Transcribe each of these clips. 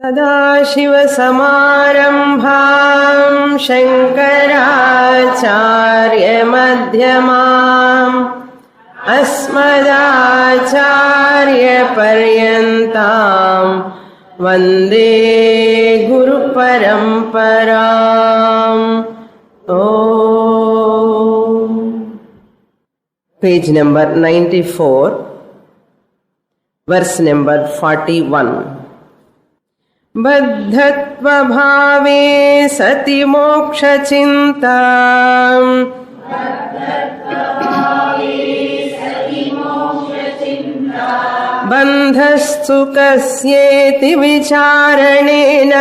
सदाशिवसमारम्भाम् शङ्कराचार्यमध्यमाम् अस्मदाचार्यपर्यन्ताम् वन्दे गुरुपरम्पराम्. Page number 94, verse number 41. बद्धत्वभावे सति मोक्षचिन्ता बन्धस्तु कस्येति विचारणेन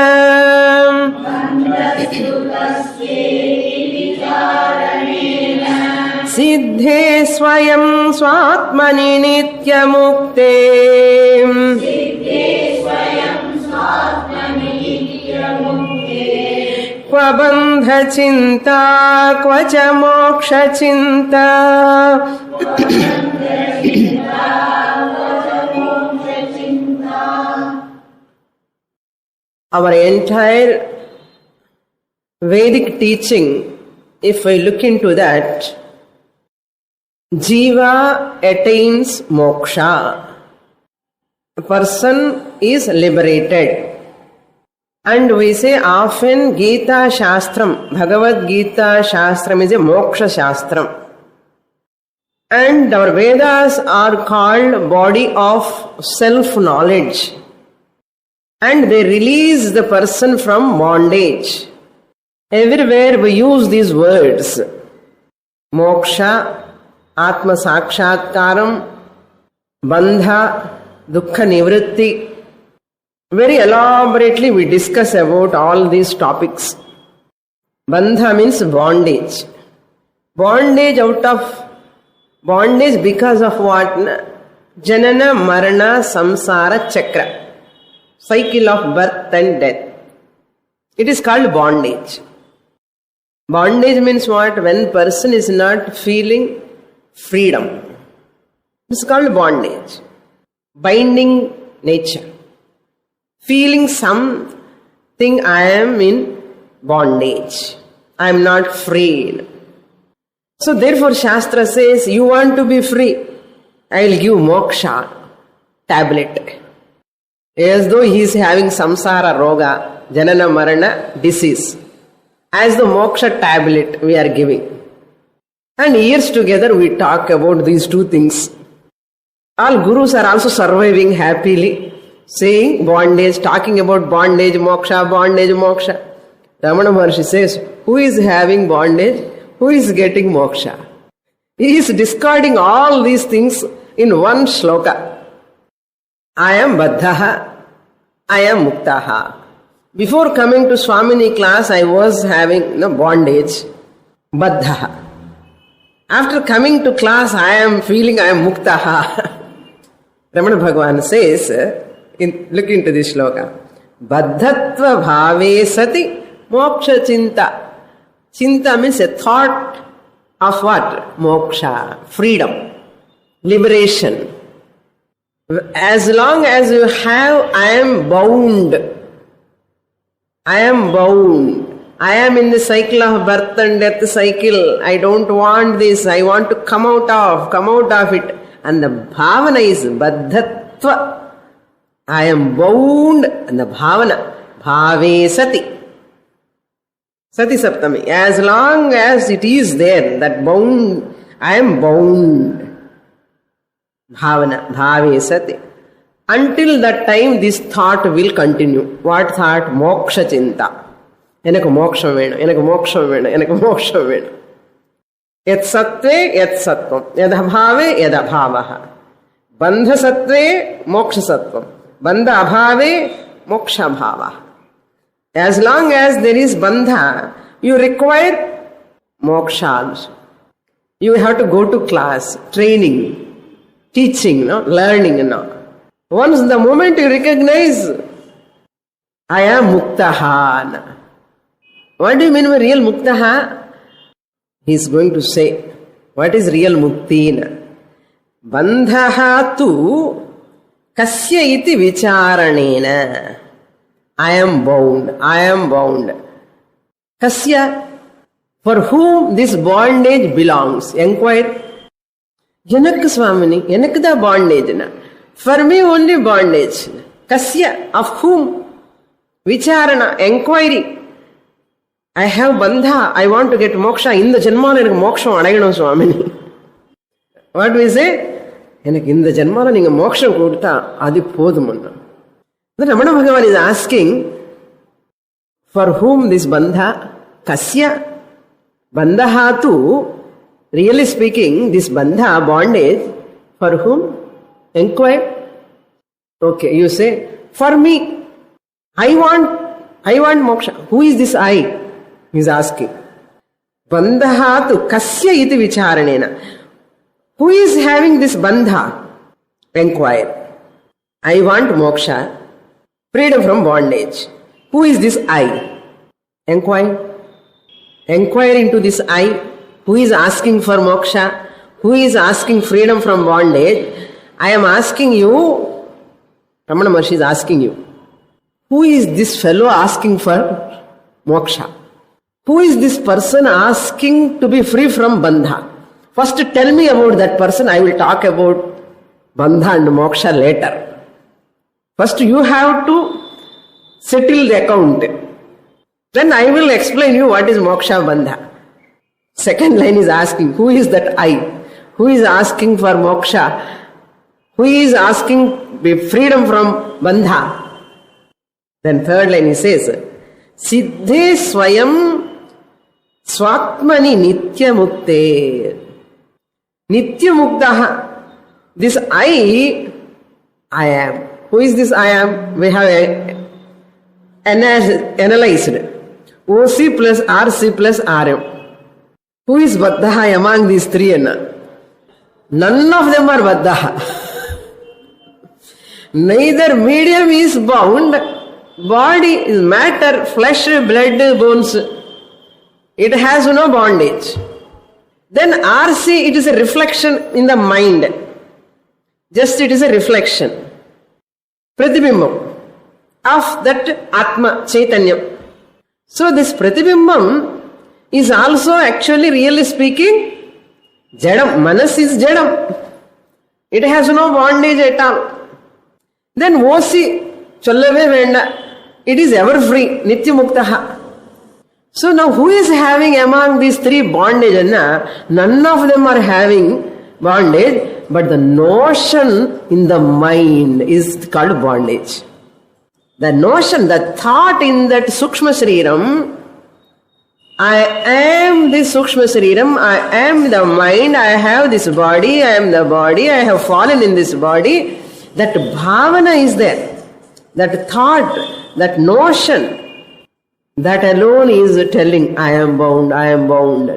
सिद्धे स्वयं स्वात्मनि नित्यमुक्ते क्व बन्धचिन्ता क्व च मोक्षचिन्ता. Our entire Vedic teaching, if I look into that, Jiva attains moksha. A person is liberated. And we say often Gita Shastram, Bhagavad Gita Shastram is a moksha Shastram. And our Vedas are called body of self-knowledge. And they release the person from bondage. Everywhere we use these words. Moksha, Atma Sakshatkaram, Bandha, Dukkha Nivritti. Very elaborately we discuss about all these topics. Bandha means bondage. Bondage out of bondage because of what? Janana, Marana, Samsara, Chakra. Cycle of birth and death. It is called bondage. Bondage means what? When person is not feeling freedom. It's called bondage. Binding nature. Feeling something I am in bondage. I am not free. So therefore Shastra says, you want to be free, I will give moksha tablet. As though he is having samsara roga, janana marana, disease. As the moksha tablet we are giving. And years together we talk about these two things. All gurus are also surviving happily. Saying bondage, talking about bondage, moksha, bondage, moksha. Ramana Maharshi says, who is having bondage? Who is getting moksha? He is discarding all these things in one shloka. I am baddhaha, I am muktaha. Before coming to Swamini class, I was having bondage, baddhaha. After coming to class, I am feeling I am muktaha. Ramana Bhagavan says, look into this shloka. Baddhatva bhave sati moksha chinta. Chinta means a thought of what? Moksha, freedom, liberation. As long as you have, I am bound. I am bound. I am in the cycle of birth and death cycle. I don't want this. I want to come out of it. And the bhavana is baddhatva. I am bound, and the bhavana, bhave sati. Sati saptami. As long as it is there, that bound, I am bound. Bhavana, bhave sati. Until that time, this thought will continue. What thought? Moksha chinta. Enaku moksha venu, enaku moksha venu, enaku moksha venu. Yat sattve, yat sattvam. Yadha bhave, yadha bhavaha. Bandha sattve, moksha sattvam. Bandha abhave, moksha bhava. As long as there is bandha, you require moksha also. You have to go to class, training, teaching, learning. Once the moment you recognize, I am muktaha. What do you mean by real muktaha? He is going to say, what is real mukti? Bandhaha tu kasya iti vicharanena. I am bound. I am bound. Kasya? For whom this bondage belongs? Enquire. Yanakku Swamini, Yanakku the bondage. For me only bondage. Kasya? Of whom? Vicharana, enquiry. I have bandha. I want to get moksha. In the janmala enakku moksha adagano Swamini. What we say? எனக்கு இந்த ஜென்மால நீங்க மோட்சம் கொடுத்தா அது போதும். Then Ramana Bhagavan is asking, for whom this bandha? Kasya? Bandha tu, really speaking, this bandha, bondage, for whom? Enquire. Okay, you say, for me. I want moksha. Who is this I? He is asking. Bandha tu kasya iti vicharanena. Who is having this bandha? Enquire. I want moksha, freedom from bondage. Who is this I? Enquire. Enquire into this I. Who is asking for moksha? Who is asking freedom from bondage? I am asking you, Ramana Maharshi is asking you, who is this fellow asking for moksha? Who is this person asking to be free from bandha? First tell me about that person. I will talk about bandha and moksha later. First you have to settle the account. Then I will explain you what is moksha bandha. Second line is asking, who is that I? Who is asking for moksha? Who is asking freedom from bandha? Then third line he says, Siddhe Swayam Swatmani Nitya Mukte. Nitya Muktaha. This I am. Who is this I am? We have analyzed. OC plus RC plus RM. Who is Baddha among these three? None of them are Baddha. Neither medium is bound. Body is matter, flesh, blood, bones. It has no bondage. Then RC, it is a reflection in the mind. Just it is a reflection. Pratibhimbam of that Atma, Chaitanya. So this Pratibhimbam is also actually, really speaking, Jadam. Manas is Jadam. It has no bondage at all. Then Vosi, Challave Venda, it is ever free, Nitya Muktaha. So now who is having among these three bondage? None of them are having bondage, but the notion in the mind is called bondage. The notion, the thought in that Sukshma Sariram, I am this Sukshma Sariram, I am the mind, I have this body, I am the body, I have fallen in this body. That bhavana is there. That thought, that notion, that alone is telling, I am bound, I am bound.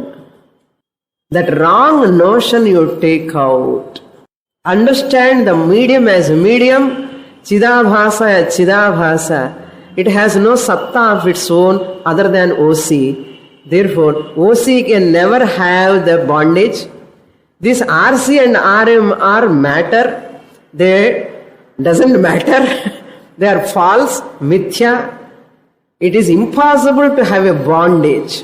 That wrong notion you take out. Understand the medium as medium, Chidabhasa as Chidabhasa. It has no satta of its own other than OC. Therefore, OC can never have the bondage. This RC and RM are matter. They doesn't matter. They are false, mithya. It is impossible to have a bondage.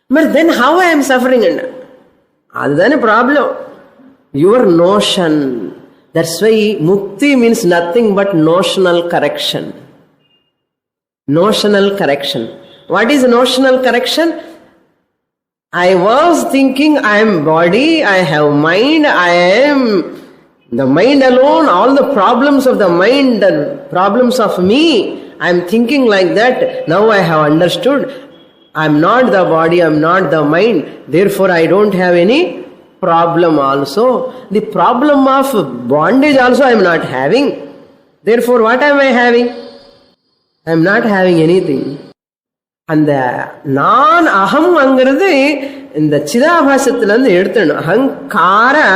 But then how I am suffering? That's a problem. Your notion. That's why mukti means nothing but notional correction. Notional correction. What is notional correction? I was thinking I am body, I have mind, I am the mind alone, all the problems of the mind and problems of me. I am thinking like that. Now I have understood. I am not the body, I am not the mind. Therefore I don't have any problem also. The problem of bondage also I am not having. Therefore what am I having? I am not having anything. And the non-aham angiradhu in the Chidabhasathilanda eduthanum. Ahankara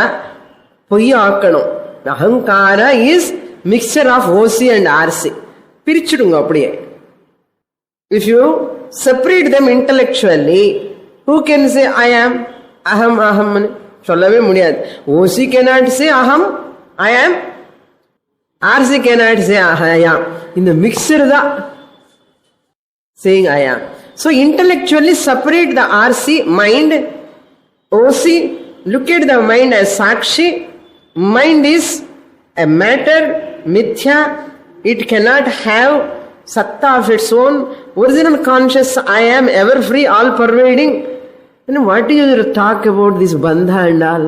poyyakkanum. Ahankara is mixture of OC and RC. Pirichudunga appadiye. If you separate them intellectually, who can say I am? Aham, aham. Sollave mudiyadhu. OC cannot say aham, I am. RC cannot say I am. In the mixture da saying I am. So intellectually separate the RC, mind, OC, look at the mind as Sakshi. Mind is a matter, mithya, it cannot have satta of its own. Original conscious I am, ever free, all pervading. And what do you talk about this bandha and all?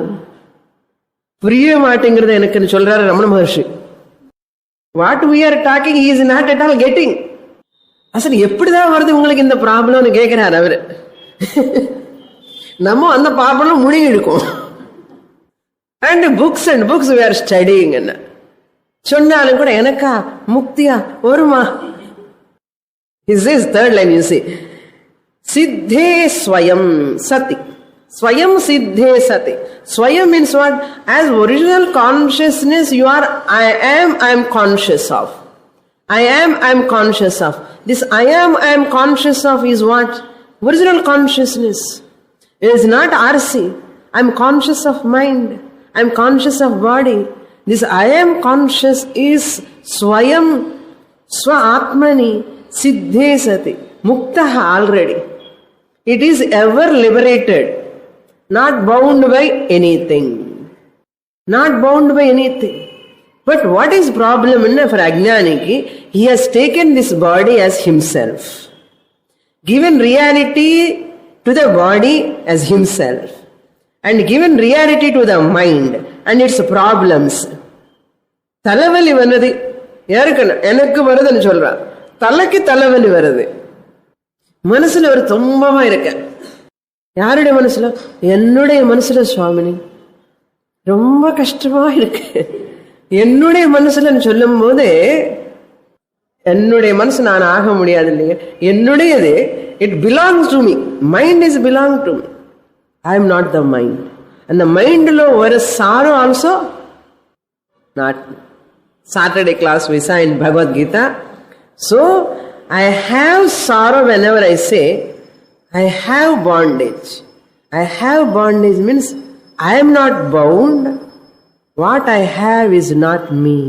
புரிய மாட்டேங்கிறது எனக்குன்னு சொல்றாரு ரமண மகர்ஷி. What we are talking he is not at all getting. அசல் எப்படிதான் வருது உங்களுக்கு இந்த ப்ராப்ளம்னு கேட்கிறார் அவரு. நம்ம அந்த ப்ராப்ளம் முழுங்கி இருக்கும். And books we are studying. சொன்னாலும் கூட எனக்கா முக்தியா வருமா? This is third line you see. Siddhe swayam sati. Swayam siddhe sati. Swayam means what? As original consciousness you are I am conscious of. I am conscious of. This I am conscious of is what? Original consciousness. It is not RC. I am conscious of mind. I am conscious of body. This I am conscious is Swayam Swa Atmani Siddhe Sati. Muktaha already. It is ever liberated. Not bound by anything. Not bound by anything. But what is problem for Ajnaniki? He has taken this body as himself. Given reality to the body as himself. And given reality to the mind and its problems. தலைவலி வந்தது எனக்கு வருதுன்னு சொல்றான். தலைக்கு தலைவலி வருது. மனசுல ஒரு துன்பமா இருக்க. யாருடைய மனசுல? என்னுடைய மனசுல சுவாமினி. ரொம்ப கஷ்டமா இருக்கு. என்னுடைய மனசுலன்னு சொல்லும் போது என்னுடைய மனசு நான் ஆக முடியாது இல்லையா? என்னுடையது. It belongs to me. Mind is belong to me. I am not the mind. And the mind lo or sorrow also not. Saturday class we saw in Bhagavad Gita. So I have sorrow whenever I say I have bondage. I have bondage means I am not bound. What I have is not me.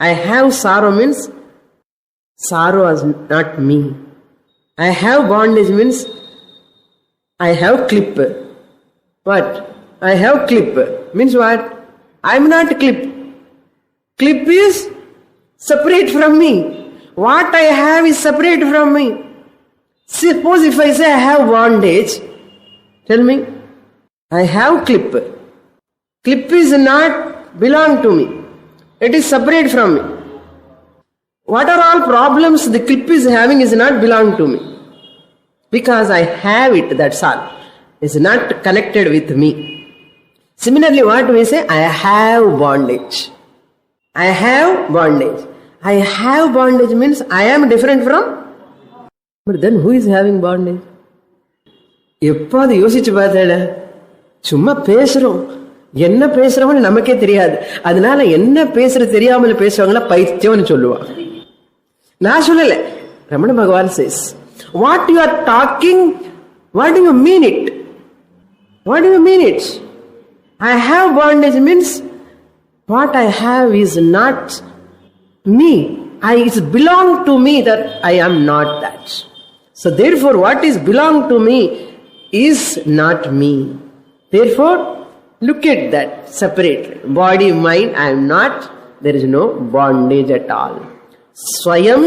I have sorrow means sorrow is not me. I have bondage means I have clip. What? I have clip. Means what? I am not clip. Clip is separate from me. What I have is separate from me. Suppose if I say I have bondage, tell me, I have clip. Clip is not belong to me. It is separate from me. What are all problems the clip is having is not belong to me. Because I have it, that's all. It's not connected with me. Similarly, what we say, I have bondage. I have bondage. I have bondage means I am different from. But then who is having bondage? எப்போது யோசிச்சு பார்த்தேன். சும்மா பேசுறோம். என்ன பேசுறோம்னு நமக்கே தெரியாது. அதனால என்ன பேசுற தெரியாமல் பேசுவாங்களா பைத்தியம்னு சொல்லுவான். நான் சொல்லல. ரமண பகவான் says, what you are talking, what do you mean it? What do you mean it? I have bondage means what I have is not me. It belong to me that I am not that. So therefore what is belong to me is not me. Therefore look at that separately. Body, mind, I am not. There is no bondage at all. Swayam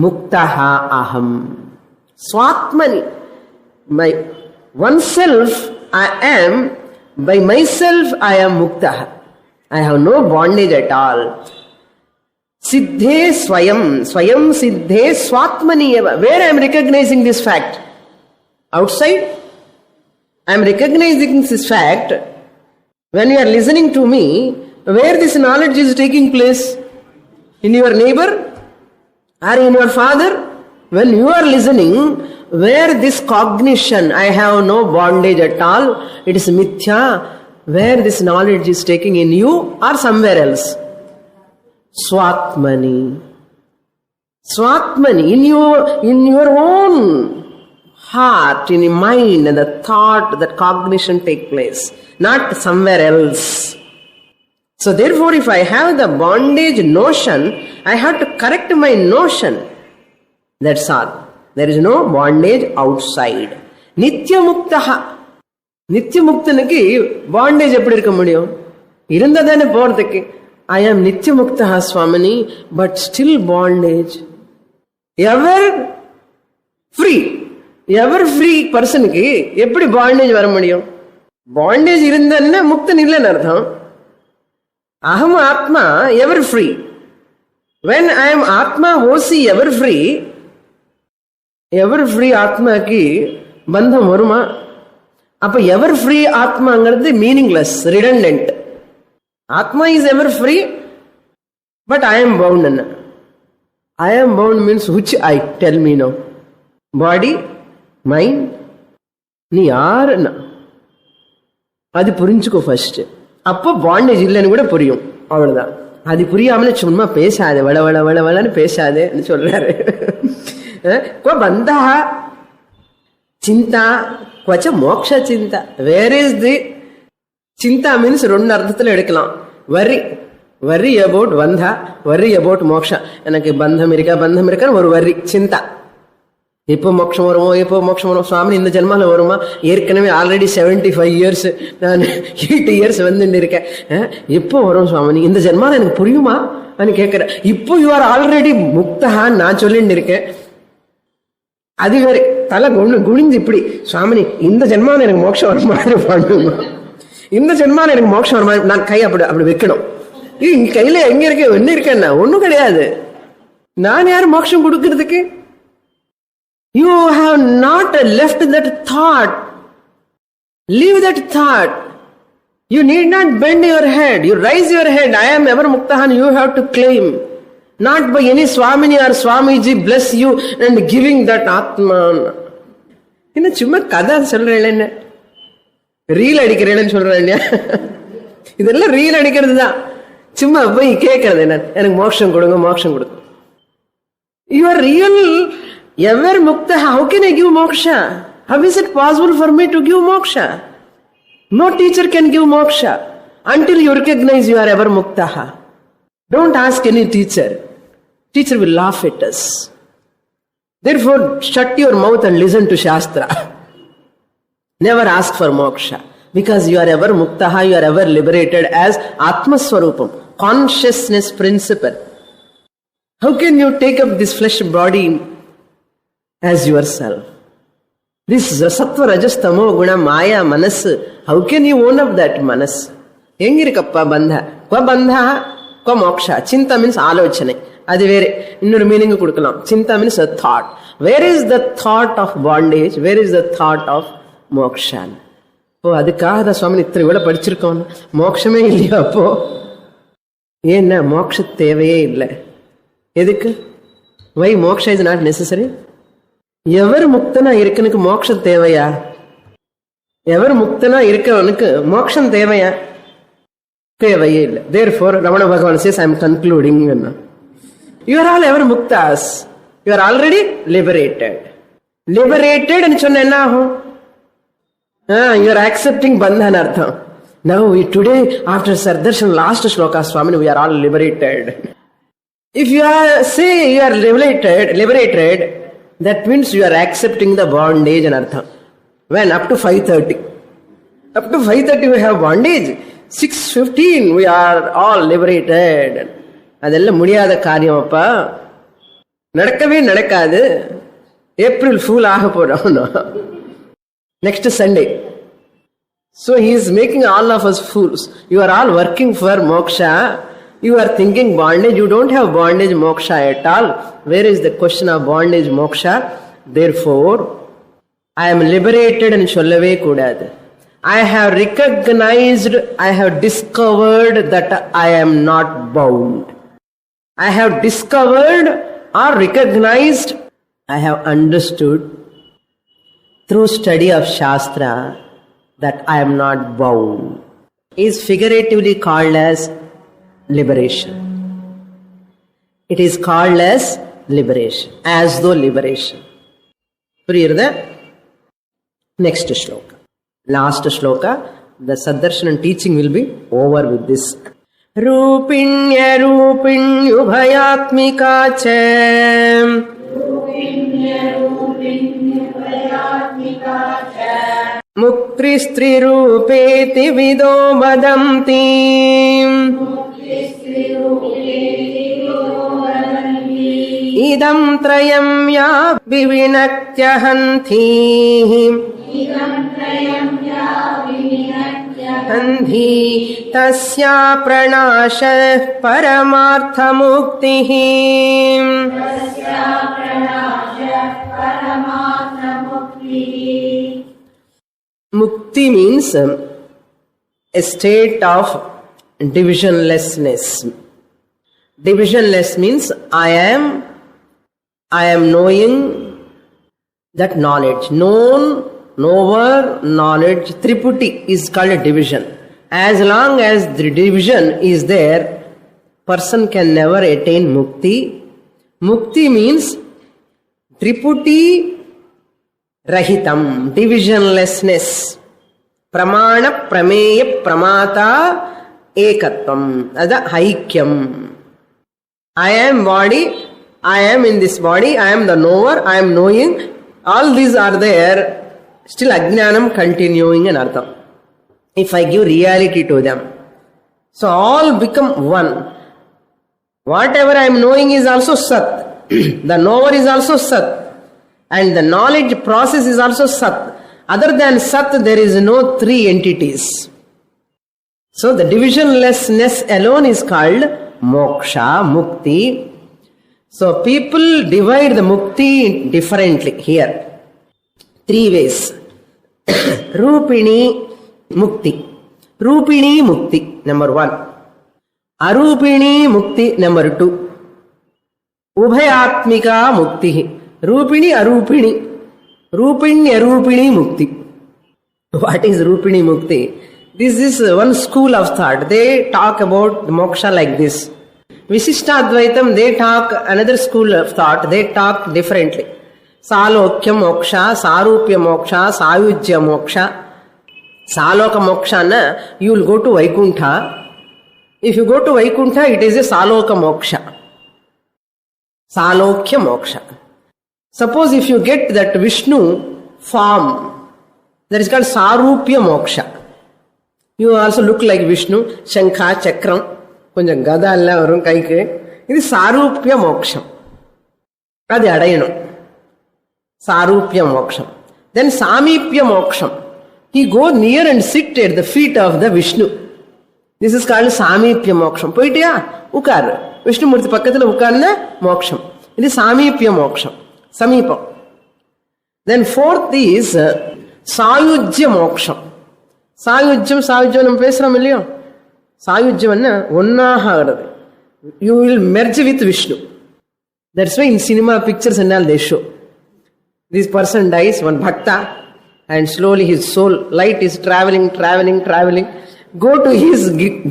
muktaha aham. Swatmani. My oneself I am. By myself I am muktaha. I have no bondage at all. Siddhe swayam. Swayam siddhe swatmani eva. Where I am recognizing this fact? Outside? I am recognizing this fact. When you are listening to me, where this knowledge is taking place? In your neighbor? Or in your father? When you are listening, where this cognition, I have no bondage at all, it is mithya, where this knowledge is taking in you or somewhere else? Swatmani. Swatmani, in your own heart, in your mind, and the thought, that cognition take place, not somewhere else. So therefore, if I have the bondage notion, I have to correct my notion. That's all. There is no bondage outside. நித்தியமுக்தா. நித்தியமுக்தனுக்கு bondage எப்படி இருக்க முடியும்? இருந்ததானே போறதுக்கு. I am நித்தியமுக்தா சுவாமினி, but still bondage. Ever free. Ever free பர்சனுக்கு எப்படி bondage வர முடியும்? பாண்டேஜ் இருந்தா முக்தன் இல்லைன்னு அர்த்தம். அகம் ஆத்மா எவர் ஃப்ரீ. when I am ஆத்மா ஓசி எவர் ஃப்ரீ, எவர் ஃப்ரீ ஆத்மாக்கு பந்தம் வருமா? அப்ப எவர் ஃப்ரீ ஆத்மாங்கிறது மீனிங்லெஸ், ரிடண்டன்ட். ஆத்மா is ever free, but I am bound. I am bound means which I tell me now? Body, mind, நீ யாருன்னா அது புரிஞ்சுக்கோ ஃபர்ஸ்ட். அப்போ பாண்டேஜ் இல்லைன்னு கூட புரியும். அவ்வளவுதான். அது புரியாமல சும்மா பேசாது, வள வள வள வளன்னு பேசாதேன்னு சொல்றாரு. பந்தா சிந்தா கொச்ச மோக்ஷ சிந்தா. Where is the Sintha means ரெண்டு அர்த்தத்துல எடுக்கலாம். வரி, வரி அபவுட் பந்தா, வரி அபவுட் மோக்ஷா. எனக்கு பந்தம் இருக்கான்னு ஒரு வரி, சிந்தா. எப்போ மோட்சம் வருமோ, எப்போ மோட்சம் வரும் சுவாமி, இந்த ஜென்மால வருமா? ஏற்கனவே ஆல்ரெடி 75 years, நான் 8 years வந்துட்டு இருக்கேன். எப்போ வரும் சுவாமி, இந்த ஜென்மால எனக்கு புரியுமா கேட்கிறேன். இப்போ யூ ஆர் ஆல்ரெடி முக்தஹான்னு நான் சொல்லிட்டு இருக்கேன். அது வேற தலை குனிஞ்சு இப்படி, சுவாமி இந்த ஜென்மால எனக்கு மோட்சம் வர மாதிரி பண்ணுமா, இந்த ஜென்மால எனக்கு மோட்சம் வர மாதிரி, நான் கை அப்படி வைக்கணும். இங்க கையில எங்க இருக்க, என்ன இருக்கேன்னா ஒண்ணும் கிடையாது. நான் யாரும் மோட்சம் கொடுக்கறதுக்கு? You have not left that thought. Leave that thought. You need not bend your head. You raise your head. I am ever muktahan. You have to claim. Not by any Swamini or Swamiji bless you and giving that Atma. என்ன சும்மா கதை சொல்றேன், reel அடிக்கிறேன்னு சொல்றேன். இதெல்லாம் reel அடிக்கிறது தான். சும்மா போய் கேட்கறது என்ன, எனக்கு மோட்சம் கொடுங்க, மோட்சம் கொடுங்க. You are real ever mukta. How can I give moksha? How is it possible for me to give moksha? No teacher can give moksha until you recognize you are ever mukta. Don't ask any teacher. Teacher will laugh at us. Therefore, shut your mouth and listen to Shastra. Never ask for moksha, because you are ever mukta, you are ever liberated as Atma Swarupam, consciousness principle. How can you take up this flesh body as yourself? This sattva rajas tamo guna maya manas, how can you own up that manas? Engirikappa bandha, kwa bandha, kwa moksha. Chinta means alochane. Adi vere innoru meaning kudukalam. Chinta means a thought. Where is the thought of bondage? Where is the thought of moksha? Oh, adukkaga da swami ithra ivula padichirukkom. Mokshame illaya appo. Yenna moksha thevaiye illa. Edukku? Why moksha is not necessary? எவர் முக்தனா இருக்கனுக்கு மோட்சம் தேவையா? எவர் முக்தனா இருக்கவனுக்கு மோட்சம் தேவையா? தேவையே இல்லை. Therefore, Ramana Bhagavan says, I am concluding. You are all ever muktas. You are already liberated. Liberated and சொன்ன என்ன ஆகும்? You are accepting bandhan artham. Now, today, after Sardarshan, last shloka, Swami, we are all liberated. If you say you are liberated, that means you are accepting the bondage and artham. When? Up to 5:30. Up to 5:30 we have bondage. 6:15 we are all liberated. அதெல்லாம் முடியாத காரியம் அப்பா, நடக்கவே நடக்காது. April fool ஆக போறோம் next Sunday. So he is making all of us fools. You are all working for moksha. You are thinking bondage. You don't have bondage moksha at all. Where is the question of bondage moksha? Therefore, I am liberated and sollave kudadu. I have recognized, I have discovered that I am not bound. I have discovered or recognized, I have understood through study of Shastra that I am not bound. Is figuratively called as liberation. It is called as liberation, as though liberation. Puriyirudha? Next shloka. Last shloka. The Saddarshan teaching will be over with this. Rupinya rupinyubhayatmika cha मुक्तिस्त्रिरूपेति विदो वदन्ति इदं त्रयं या विविनक्त्यहन्ति तस्या प्रणाशः परमार्थमुक्तिः. Mukti means a state of divisionlessness. Divisionless means I am knowing that knowledge. Known, knower, knowledge. Triputi is called a division. As long as the division is there, person can never attain mukti. Mukti means triputi rahitam, divisionlessness. Pramana, prameya, pramata, ekatvam. That's haikyam. I am body, I am in this body, I am the knower, I am knowing. All these are there, still ajnanam continuing in artham. If I give reality to them. So all become one. Whatever I am knowing is also Sat. The knower is also Sat. And the knowledge process is also Sat. Other than Sat, there is no three entities. So the divisionlessness alone is called moksha, mukti. So people divide the mukti differently here. Three ways. Rupini mukti. Rupini mukti, number 1. Arupini mukti, number 2. Ubhayatmika mukti. Rupini, arupini. Rupini, arupini mukti. What is Rupini mukti? This is one school of thought. They talk about moksha like this. Visishtadvaitam, they talk another school of thought. They talk differently. Salokya moksha, sarupya moksha, sayujya moksha. Saloka moksha na, you will go to Vaikuntha. If you go to Vaikuntha, it is a Saloka moksha. Salokya moksha. Suppose if you get that Vishnu form, that is called Sarupya moksha. You also look like Vishnu, Shankha, Chakram, konjam gada alla varum kaike. This is Sarupya moksham. Adi adayanam. Sarupya moksham. Then Samipya moksham. He go near and sit at the feet of the Vishnu. This is called Samipya moksham. Poitiya? Ukar. Vishnu Murti pakkathila ukarna moksham. It is Samipya moksham. Samipam. Then fourth is Sayujya moksham. Sayujyam நம்ம பேசுறோம் இல்லையோ, சாயுஜ்யம் ஒன்னாக ஆகிறது. You will merge with Vishnu. That's why in cinema pictures and all they show. This person dies, one bhakta, and slowly his soul, light is traveling. Go to his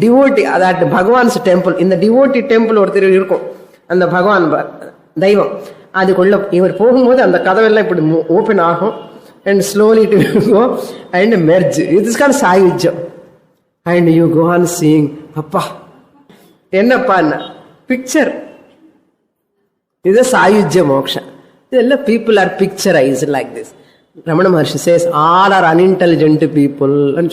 devotee, that Bhagavan's temple. In the devotee temple ஒருத்தர் இருக்கும், அந்த பகவான் தெய்வம். அதுக்குள்ள இவர் போகும்போது அந்த கதவெல்லாம் இப்படி ஓபன் ஆகும். And slowly it will go and merge. It is called Sayujyam. And you go on seeing, Papa, enna picture. This is Sayujya moksha. People are picturized like this. Ramana Maharshi says, all are unintelligent people. And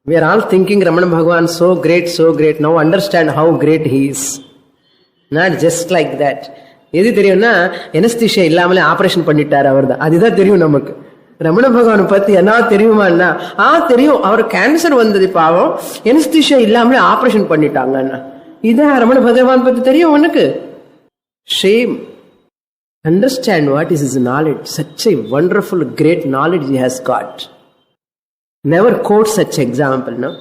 we are all thinking Ramana Bhagavan so great. Now understand how great he is. Not just like that. எது தெரியும்னா எனஸ்தீஷியா இல்லாமலே operation பண்ணிட்டாரு அவர் தான். அதுதான் தெரியும் நமக்கு. ரமண பகவான் பத்தி என்ன தெரியுமாண்ணா? தெரியும். அவர் கேன்சர் வந்தது பாவம், எனஸ்தீஷியா இல்லாமலே ஆபரேஷன் பண்ணிட்டாங்கன்னா. இதான் ரமண பகவான் பத்தி தெரியும் உனக்கு? Shame. Understand what is his knowledge. Such a wonderful, great knowledge he has got. Never quote such example, no?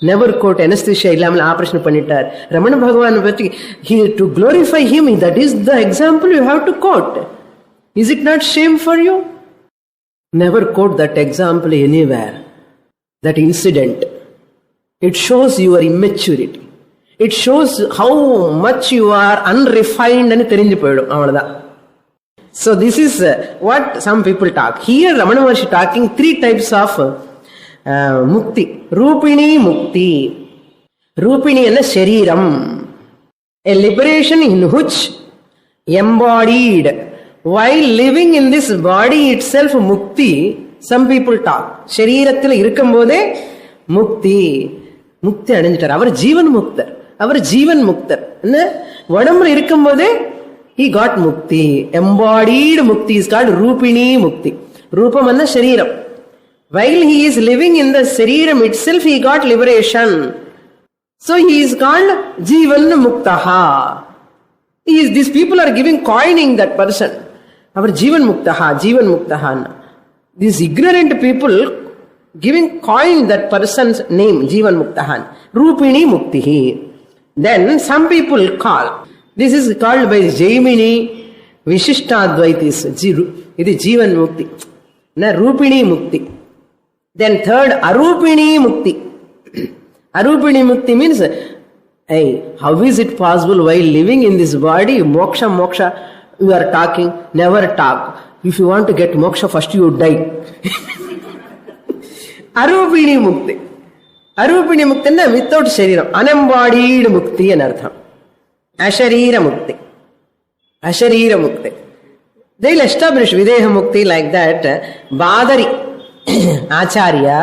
Never quote anesthesia illamal operation பண்ணிட்டார். Ramana Bhagavan பத்தி to glorify him, that is the example you have to quote. Is it not shame for you? Never quote that example anywhere. That incident. It shows your immaturity. It shows how much you are unrefined and தெரிஞ்சு போயிடும். அவ்வளவுதான். So this is what some people talk. Here Ramana Maharshi talking 3 types of mukti. Rupini mukti. Rupini enna shariram. A liberation in which embodied while living in this body itself mukti, some people talk. சரீரத்தில் இருக்கும் போதே முக்தி முக்தி அடைஞ்சிட்டார், அவர் ஜீவன் முக்தர், அவர் ஜீவன் முக்தர். என்ன உடம்புல இருக்கும் போதே he got mukti, embodied mukti is called rupini mukti. ரூபம் என்ன சரீரம். While he is living in the sariram itself, he got liberation. So he is called Jivan Muktaha. These people are giving, coining that person. Our Jivan Muktaha, Jivan Muktaha. These ignorant people giving, coin that person's name, Jivan Muktaha. Rupini Muktihi. Then some people call, this is called by Jaimini Vishishtadvaitis. It is Jivan Mukti. Na Rupini Mukti. Then third, Arupini Mukti. Arupini Mukti means, hey, how is it possible while living in this body, moksha, you are talking, never talk. If you want to get moksha, first you die. Arupini Mukti. Arupini Mukti na without shariram. Unembodied Mukti anartham. Asharira Mukti. Asharira Mukti. They will establish Videha Mukti like that. Badari Acharya,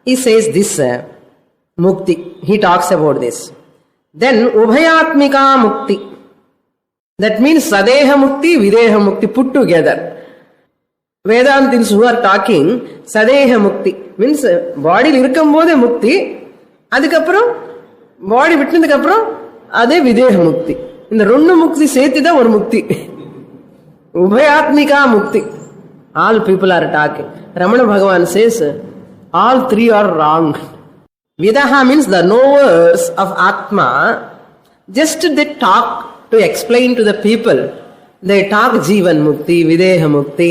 he says this Mukti. He talks about this. Then Ubhayatmika Mukti. That means Sadeha Mukti, Videha Mukti put together. Vedantins who are talking, Sadeha Mukti means body irukkum bodhe Mukti, adukapram body vitnadukapram adhe Videha Mukti. In the rendu Mukti setida or Mukti. Ubhayatmika Mukti. All people are talking. Ramana Bhagavan says, all three are wrong. Vidaha means the knowers of Atma, just they talk to explain to the people. They talk Jivan Mukti, Videha Mukti.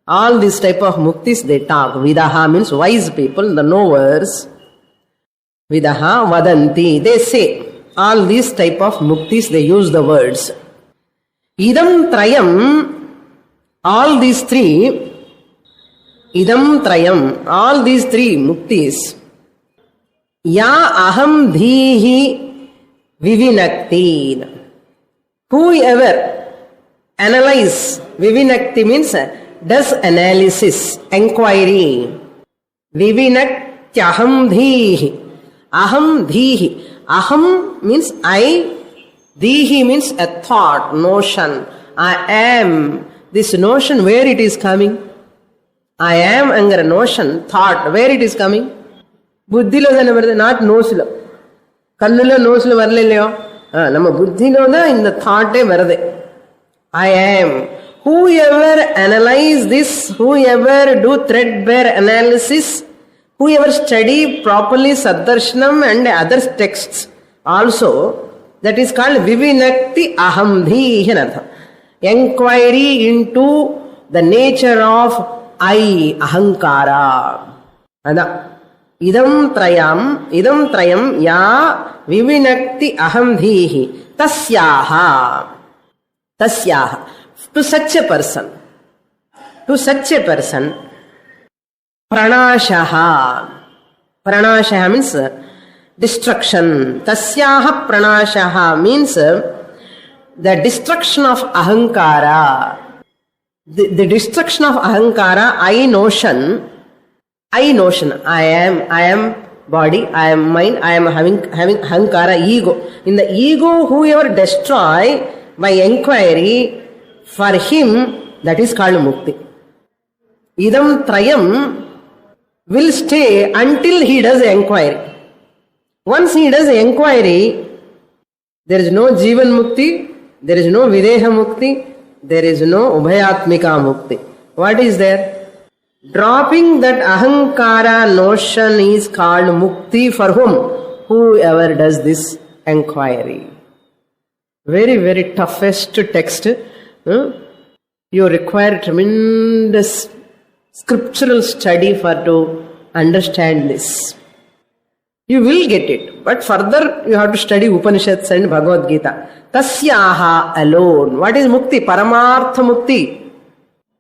All these type of Muktis they talk. Vidaha means wise people, the knowers. Vidaha Vadanti. They say all these type of Muktis, they use the words. Idam Trayam, all these three, Idam Trayam, all these three Muktis, Ya Aham Dhihi Vivinakti. Whoever analyze, Vivinakti means does analysis, inquiry. Vivinakyaham Dhihi. Aham Dhihi. Aham means I, Dhihi means a thought, notion. I am. This notion, where it is coming? I am anger notion, thought, where it is coming? Buddhilo dana varade, not nosilo. Kallulo nosilo varaleleyo. Nama buddhilo da in the thought varade. I am. Whoever analyze this, whoever do threadbare analysis, whoever study properly Saddarshanam and other texts also, that is called Vivinakti Ahamdhi. Enquiry into the nature of I, Ahankara. Idam Trayam, Ya Vivinakti Ahamdhihi. Tasyaha. To such a person, Pranashaha means destruction. Tasyaha Pranashaha means the destruction of Ahankara. The destruction of Ahankara, I notion, I am body, I am mind, I am having Ahankara, ego. In the ego, whoever destroy by inquiry, for him, that is called Mukti. Idam Trayam will stay until he does inquiry. Once he does inquiry, there is no Jivan Mukti, there is no Videha Mukti, there is no Ubhayatmika Mukti. What is there? Dropping that Ahankara notion is called Mukti for whom? Whoever does this inquiry. Very, very toughest text. You require tremendous scriptural study to understand this. You will get it, but further you have to study Upanishads and Bhagavad Gita. Tasyaha alone. What is Mukti? Paramartha Mukti.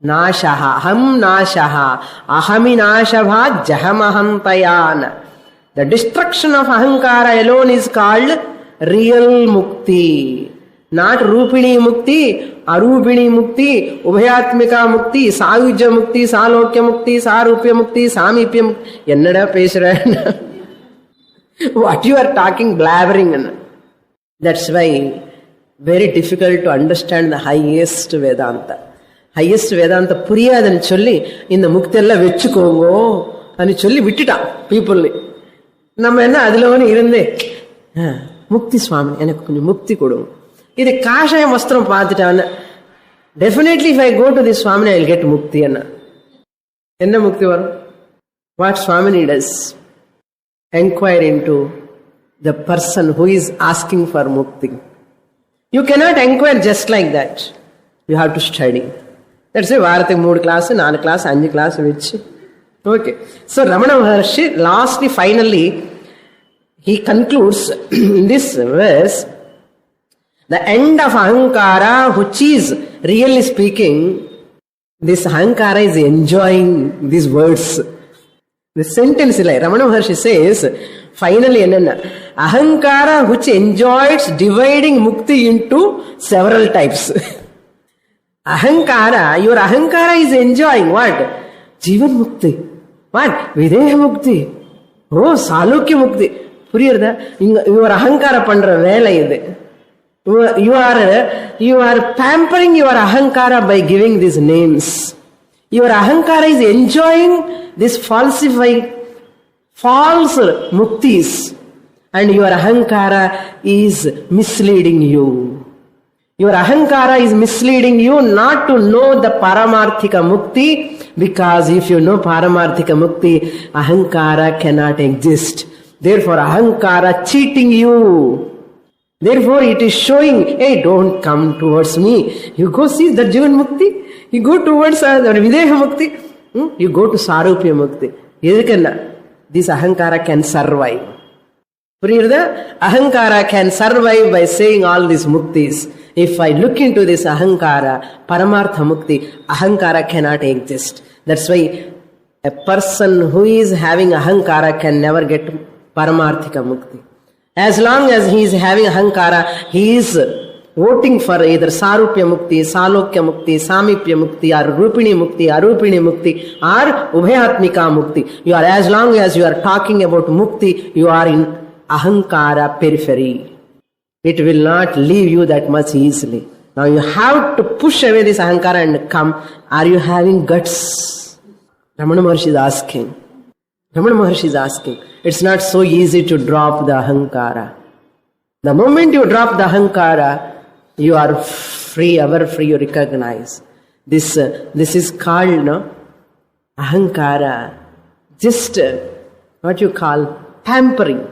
Nashaha, Ham Nashaha, Ahami Nashabha, Jahamaham Tayana. The destruction of Ahankara alone is called real Mukti. Not Rupini Mukti, Arupini Mukti, Ubhayatmika Mukti, Sahyuja Mukti, Salokya Mukti, Sarupya Mukti, Samipya Mukti. Yennada pesra. What you are talking, blabbering. That's why very difficult to understand the highest Vedanta. Highest Vedanta puriyadani solli, in the Muktella vechukongo, and solli vittita people. Nama enna adilone irunde. Mukti Swami, enak konjam mukti kodu. Idu kashaya vastram paathitta. Definitely if I go to this Swami, I will get mukti anna. Enna mukti varum? What Swami does? Enquire into the person who is asking for mukti. You cannot enquire just like that. You have to study. That's why Varate 3 class, 4 class, 5 class which. Okay. So Ramana Maharshi lastly, finally, he concludes in this verse, the end of Ahankara, which is really speaking, this Ahankara is enjoying these words. The sentence like Ramana Maharshi says, finally, Ahankara which enjoys dividing mukti into several types. Ahankara, your Ahankara is enjoying what? Jivan mukti. What? Videha mukti. Oh, Salokya mukti. Puriyarda? Your Ahankara pandra vela ide. You are pampering your Ahankara by giving these names. Your Ahankara is enjoying this falsified, false muktis. And your Ahankara is misleading you. Your Ahankara is misleading you not to know the Paramarthika Mukti, because if you know Paramarthika Mukti, Ahankara cannot exist. Therefore, Ahankara cheating you. Therefore, it is showing, hey, don't come towards me. You go see the Jivan Mukti. You go towards the Videha Mukti. You go to Sarupya Mukti. This Ahankara can survive. Ahankara can survive by saying all these muktis. If I look into this Ahankara, Paramartha Mukti, Ahankara cannot exist. That's why a person who is having Ahankara can never get Paramarthika Mukti. As long as he is having Ahankara, he is voting for either Sarupya Mukti, Salokya Mukti, Samipya Mukti, or Rupini Mukti, Arupini Mukti, or Ubhayatmika Mukti. You are, as long as you are talking about Mukti, you are in Ahankara periphery. It will not leave you that much easily. Now you have to push away this Ahankara and come. Are you having guts? Ramana Maharshi is asking. Ramana Maharshi is asking. It's not so easy to drop the Ahankara. The moment you drop the Ahankara, you are free, ever free, you recognize. This is called, no? Ahankara. Just what you call pampering.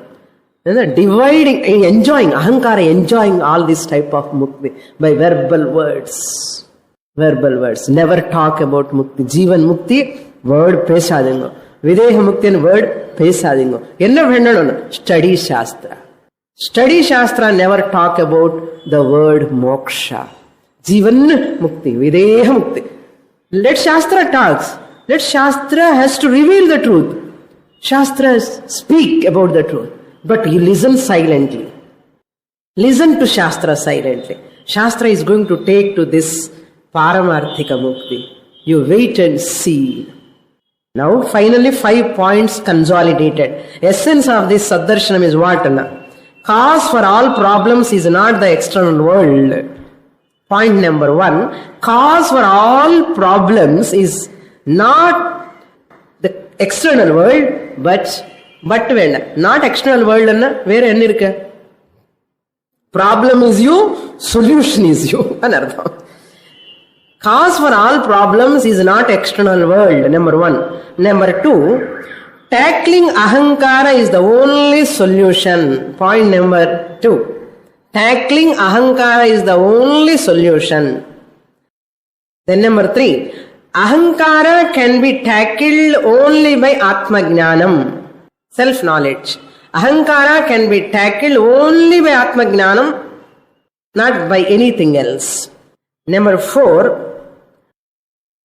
Dividing, enjoying, Ahankara enjoying all this type of mukti by verbal words. Verbal words. Never talk about mukti. Jivan mukti, word pesadingo. Videha mukti and word pesadingo. Enna vendano? Study Shastra. Study Shastra, never talk about the word moksha. Jivan mukti, videha mukti. Let Shastra talks. Let Shastra has to reveal the truth. Shastra speak about the truth. But you listen silently. Listen to Shastra silently. Shastra is going to take to this Paramarthika Mukti. You wait and see. Now finally 5 points consolidated. Essence of this Saddarshanam is what? Cause for all problems is not the external world. Point number 1. Cause for all problems is not the external world, but not external world. Where enna problem is you, solution is you. Cause for all problems is not external world, number 1. Number 2, tackling Ahankara is the only solution. Point number 2. Tackling Ahankara is the only solution. Then number 3, Ahankara can be tackled only by Atma Jnanam. Self-knowledge. Ahankara can be tackled only by Atma Jnanam, not by anything else. Number 4,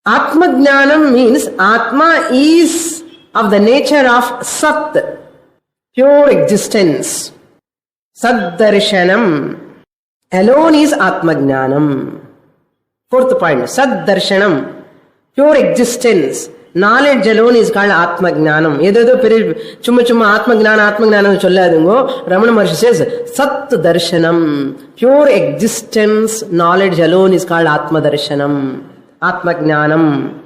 Atma Jnanam means Atma is of the nature of Sat, pure existence. Saddarshanam. alone is Atma Jnanam. Fourth point, Sad Darshanam, pure existence. Knowledge alone is called Atma Jnanam. Edo chumma Atma Jnanam cholladungo. Ramana Maharshi says, Sat Darshanam, pure existence, knowledge alone is called Atma Darshanam. Atma Jnanam.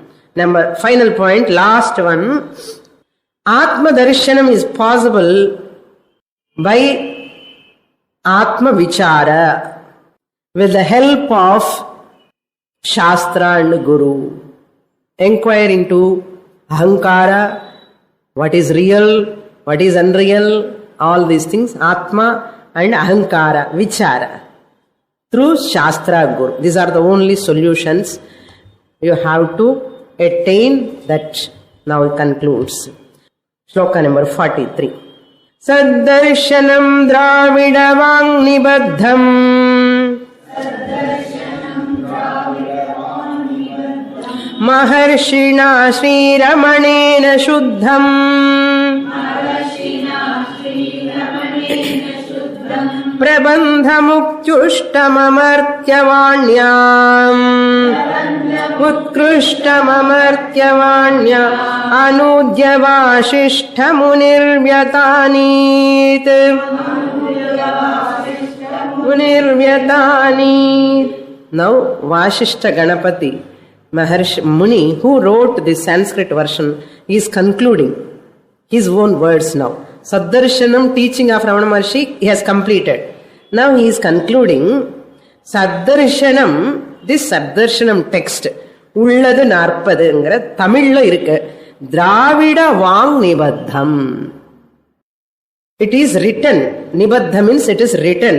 Final point, last one. Atma Darshanam is possible by Atma Vichara with the help of Shastra and Guru. Inquire into Ahankara, what is real, what is unreal, all these things, Atma and Ahankara, Vichara, through Shastra Guru. These are the only solutions you have to attain. That now it concludes. Shloka number 43. Saddarshanam Dravida Vang Maharshina Sri Ramanena Shuddham Prabandha Muktushtam Amartyavanyam Utkrishtam Amartyavanya Anudya Vashishta Munirvyatanit. Now Vashishta Ganapati Maharshi Muni, who wrote the Sanskrit version, is concluding his own words now. Saddarshanam teaching of Ramana Maharshi he has completed. Now he is concluding Saddarshanam, this Saddarshanam text, Ulladu Narpaduங்கிற தமிழ்ல இருக்கு. Dravida Vang Nibaddham. It is written. Nibaddha means it is written.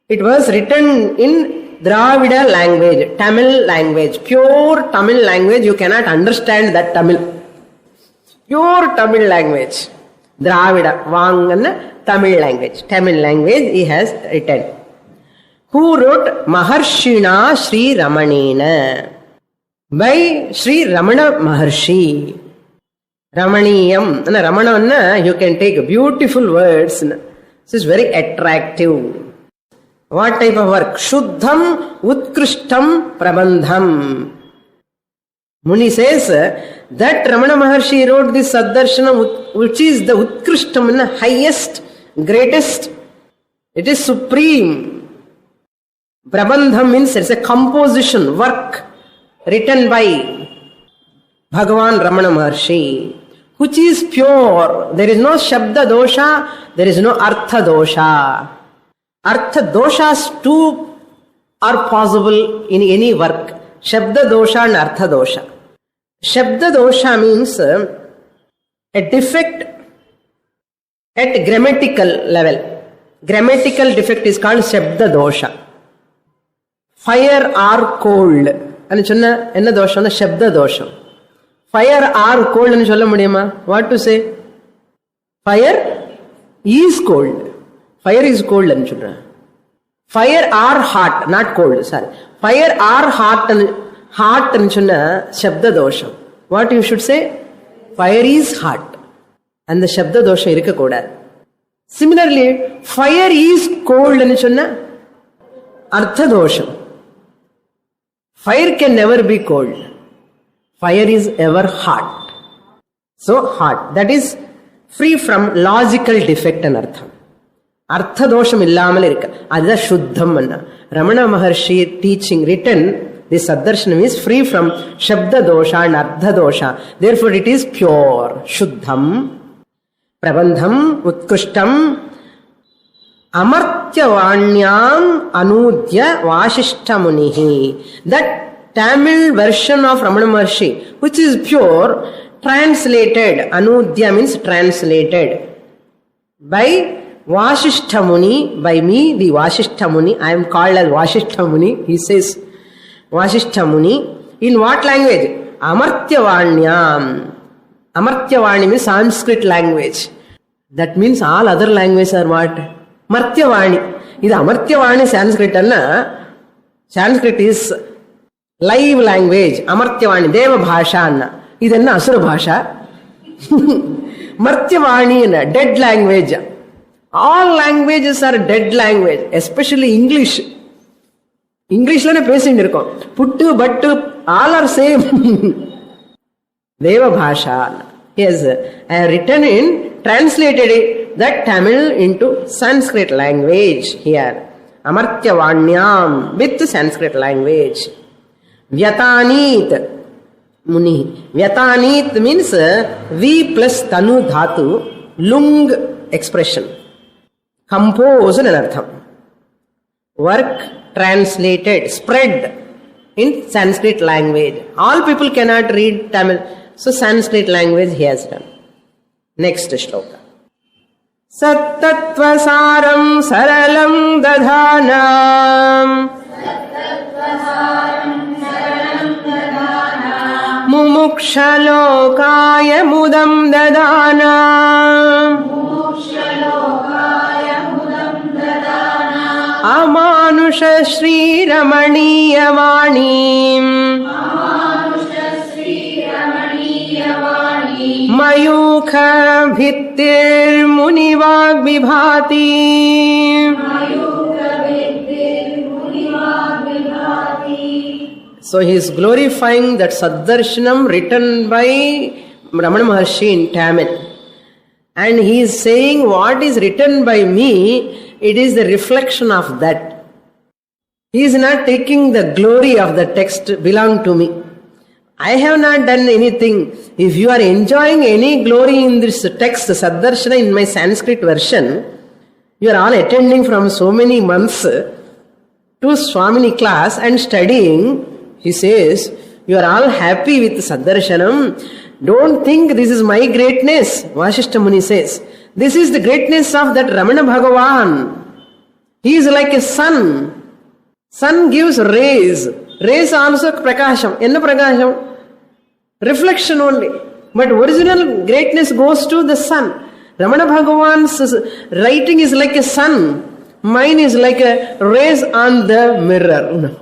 It was written in Dravida language, Tamil language, pure Tamil language. You cannot understand that Tamil. Pure Tamil language. Dravida, Vanganna, Tamil language. Tamil language he has written. Who wrote Maharshina Sri Ramanena? By Sri Ramana Maharshi. Ramaniyam. Ramana, you can take beautiful words. This is very attractive. What type of work? Shuddham Utkrishtam Prabandham. Muni says that Ramana Maharshi wrote this Saddarshanam, which is the Utkrishtam, highest, greatest. It is supreme. Prabandham means it's a composition, work written by Bhagavan Ramana Maharshi, which is pure. There is no Shabda dosha, there is no Artha dosha. Artha doshas too are possible in any work. Shabda dosha and Artha dosha. Shabda dosha means a defect at grammatical level. Grammatical defect is called Shabda dosha. Fire or cold. Enna dosha? Shabda dosha. Fire or cold. What to say? Fire is cold. Fire is cold. Fire or hot, not cold, sorry. Fire or hot Shabda dosha. What you should say? Fire is hot. And the Shabda dosha irukka koda. Similarly, fire is cold Artha dosha. Fire can never be cold. Fire is ever hot. So hot. That is free from logical defect and artha. Artha dosham illamal irukka. Adha shuddham anna. Ramana Maharshi teaching written, this Saddarshanam is free from Shabda dosha and Artha dosha. Therefore it is pure. Shuddham, Prabandham, Utkrishtam, Amartyavanyam Anudya Vashishta Munihi. That Tamil version of Ramana Maharshi, which is pure, translated, Anudya means translated, by Vashishta Muni, by me, the Vashishta Muni. I am called as Vashishta Muni. He says Vashishta Muni. In what language? Amartyavanyam. Amartyavani means Sanskrit language. That means all other languages are what? Martyavani. This Amartyavani Sanskrit anna. Sanskrit is live language. Amartyavani, Deva Bhasha anna. This is Asura Bhasha. Martyavani anna, dead language. All languages are dead language, especially English. இங்கிலீஷ்ல பேசிட்டு இருக்கோம். புட்டு பட்டு all are same. Deva Bhasha. Yes, I have written in, translated it, that Tamil into Sanskrit language here. Amartya Vanyam with Sanskrit language. Vyatanit Muni. Vyatanit means V plus Tanu Dhatu, lung expression. Compose in anartham. Work translated, spread in Sanskrit language. All people cannot read Tamil, so Sanskrit language he has done. Next shloka. Sattattvasaram saralam dadhanam mumukshalokaaya mudam dadhanam Amanusha Shri Ramaniya Vanim Mayukha Bhittir Munivag Vibhati. So he is glorifying that Saddarshanam written by Ramana Maharshi in Tamil. And he is saying what is written by me, it is the reflection of that. He is not taking the glory of the text belong to me. I have not done anything. If you are enjoying any glory in this text, Saddarshana in my Sanskrit version, you are all attending from so many months to Swamini class and studying. He says, you are all happy with Saddarshanam. Don't think this is my greatness, Vasishtha Muni says. This is the greatness of that Ramana Bhagavan. He is like a sun. Sun gives rays. Rays also prakasham. Enna prakasham? Reflection only. But original greatness goes to the sun. Ramana Bhagavan's writing is like a sun. Mine is like a rays on the mirror.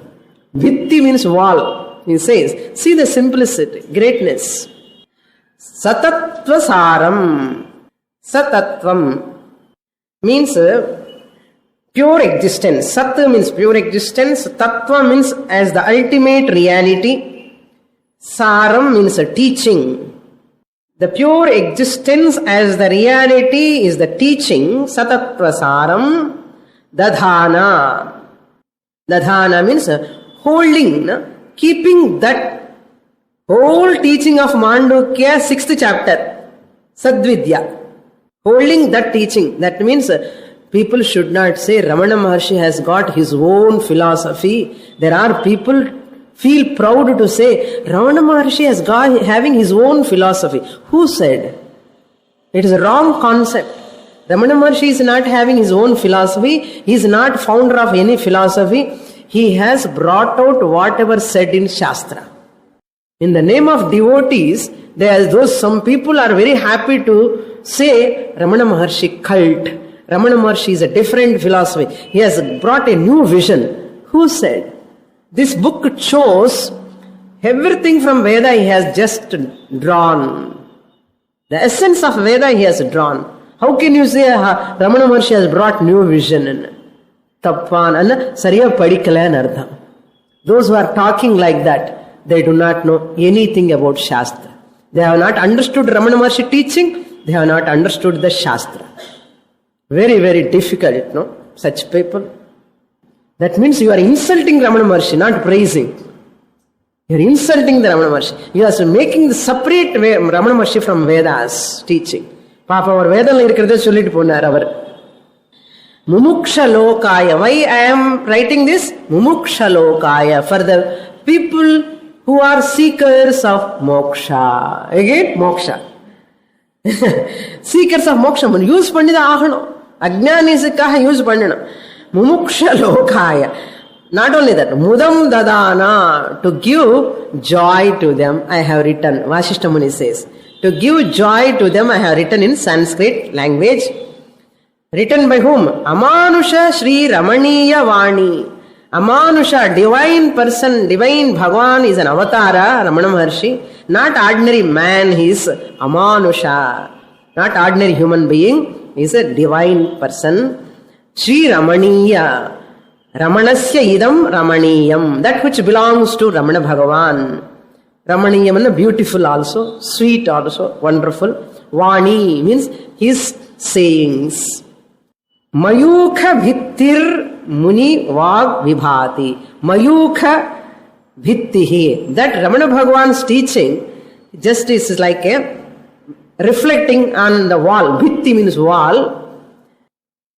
Vitti means wall. He says, see the simplicity, greatness. Satattva saram. Satatvam means pure existence. Sat means pure existence. Tattva means as the ultimate reality. Saram means a teaching. The pure existence as the reality is the teaching. Satattva saram dadhana. Dadhana means holding, keeping that whole teaching of Mandukya, 6th chapter, Sadvidya. Holding that teaching. That means people should not say Ramana Maharshi has got his own philosophy. There are people feel proud to say Ramana Maharshi has got having his own philosophy. Who said? It is a wrong concept. Ramana Maharshi is not having his own philosophy. He is not founder of any philosophy. He has brought out whatever said in Shastra. In the name of devotees, some people are very happy to say Ramana Maharshi cult. Ramana Maharshi is a different philosophy. He has brought a new vision. Who said? This book shows everything from Veda he has just drawn. The essence of Veda he has drawn. How can you say Ramana Maharshi has brought new vision in? Tappan and Sariya Padikalan Ardha. Those who are talking like that, they do not know anything about Shastra. They have not understood Ramana Maharshi teaching. They have not understood the Shastra. Very, very difficult, no? Such people. That means you are insulting Ramana Maharshi, not praising. You are insulting the Ramana Maharshi. You are making the separate Ramana Maharshi from Vedas teaching. Papa, our Veda irukradha sollitu ponar avaru. Mumuksha lokaya. Why I am writing this? Mumuksha lokaya. For the people who are seekers of moksha. Again, moksha. Seekers of moksha. Use pannida ahanam. Ajnanisukaha use pannanam. Mumuksha lokaya. Not only that, mudam dadana. To give joy to them, I have written. Vasishtha Muni says. To give joy to them, I have written in Sanskrit language. Written by whom? Amanusha Shri Ramaniya Vani. Amanusha, divine person, divine Bhagavan is an avatara, Ramana Maharshi. Not ordinary man, he is Amanusha. Not ordinary human being. is a divine person. Sri Ramaniya. Ramanasya idam Ramaniyam. That which belongs to Ramana Bhagavan. Ramaniyam means beautiful also, sweet also, wonderful. Vani means his sayings. Mayukha bhittir muni vag vibhati. Mayukha bhittihi. That Ramana Bhagavan's teaching just is like a reflecting on the wall. Bhitti means wall.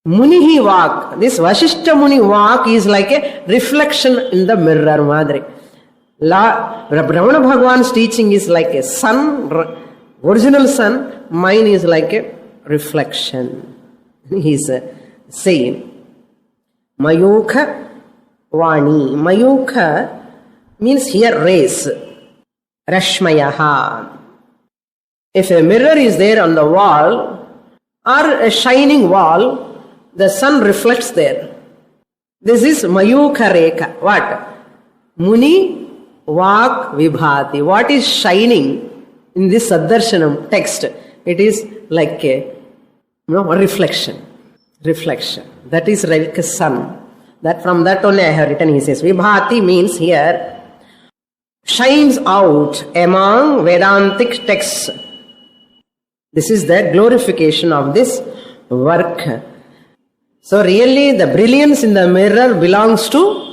Munihi Vak. This Vasishta Muni Vak is like a reflection in the mirror, Madri. Ramana Bhagavan's teaching is like a sun, original sun. Mine is like a reflection. He is saying. Mayukha Vani. Mayukha means here rays. Rashmayaha. If a mirror is there on the wall or a shining wall, the sun reflects there. This is Mayukha Rekha. What? Muni Vak Vibhati. What is shining in this Saddarshanam text? It is like a reflection. Reflection. That is like a sun. That from that only I have written, he says. Vibhati means here shines out among Vedantic texts. This is the glorification of this work. So really the brilliance in the mirror belongs to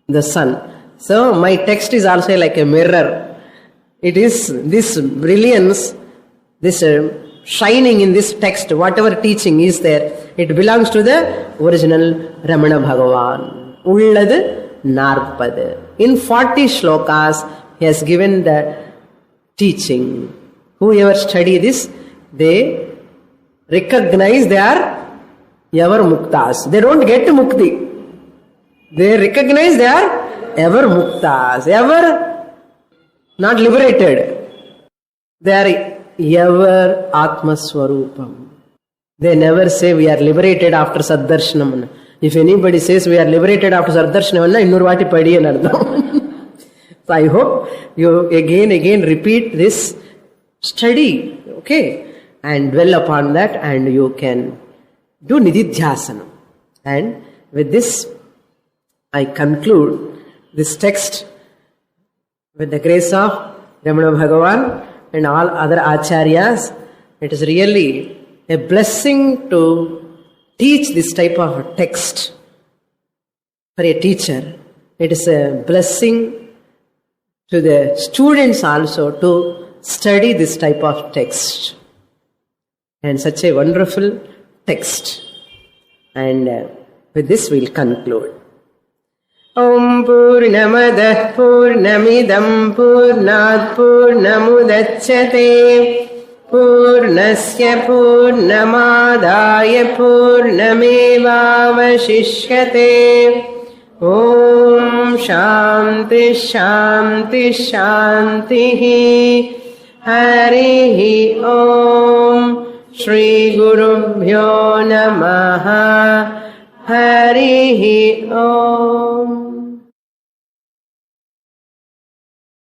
the sun. So my text is also like a mirror. It is this brilliance, this shining in this text, whatever teaching is there, it belongs to the original Ramana Bhagavan. Ulladu Narpadu. In 40 shlokas, he has given the teaching. Whoever study this, they recognize they are ever muktas. They don't get mukti. They recognize they are ever muktas, ever not liberated. They are ever Atma Swarupam. They never say we are liberated after Saddarshanam. If anybody says we are liberated after Saddarshanam, innur vaati padi anardham. So I hope you again repeat this study, okay, and dwell upon that, and you can do Nididhyasanam. And with this, I conclude this text with the grace of Ramana Bhagavan and all other acharyas. It is really a blessing to teach this type of text for a teacher. It is a blessing to the students also to study this type of text. And such a wonderful text. And with this we'll conclude. Om Purnamadah Purnamidam Purnat Purnamudachyate Purnasya Purnamadaya Purnamevavashishyate. Om Shanti Shanti Shanti. Harihi Om. Shri Gurubhyo Namaha. Harihi Om.